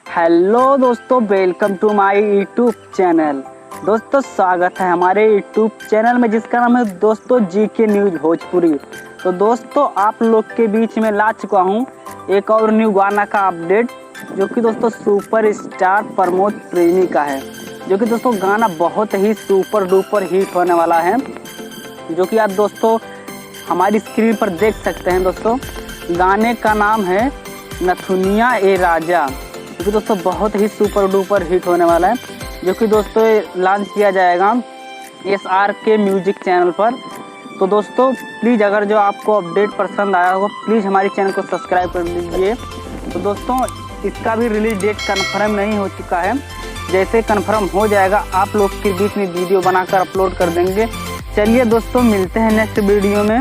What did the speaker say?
Hello दोस्तों, welcome to my YouTube channel. दोस्तों स्वागत है हमारे यूट्यूब चैनल में जिसका नाम है दोस्तों जीके न्यूज भोजपुरी। तो दोस्तों आप लोग के बीच में ला चुका हूँ एक और न्यू गाना का अपडेट, जो कि दोस्तों सुपर स्टार प्रमोद प्रेमी का है, जो कि दोस्तों गाना बहुत ही सुपर डुपर हिट होने वाला है, जो कि आप दोस्तों हमारी स्क्रीन पर देख सकते हैं। दोस्तों गाने का नाम है नथुनिया ए राजा, जो कि दोस्तों बहुत ही सुपर डुपर हिट होने वाला है, जो कि दोस्तों लॉन्च किया जाएगा SRK म्यूजिक चैनल पर। तो दोस्तों प्लीज़ अगर जो आपको अपडेट पसंद आया होगा प्लीज़ हमारे चैनल को सब्सक्राइब कर लीजिए। तो दोस्तों इसका भी रिलीज डेट कंफर्म नहीं हो चुका है, जैसे कंफर्म हो जाएगा आप लोग के बीच में वीडियो बनाकर अपलोड कर देंगे। चलिए दोस्तों मिलते हैं नेक्स्ट वीडियो में।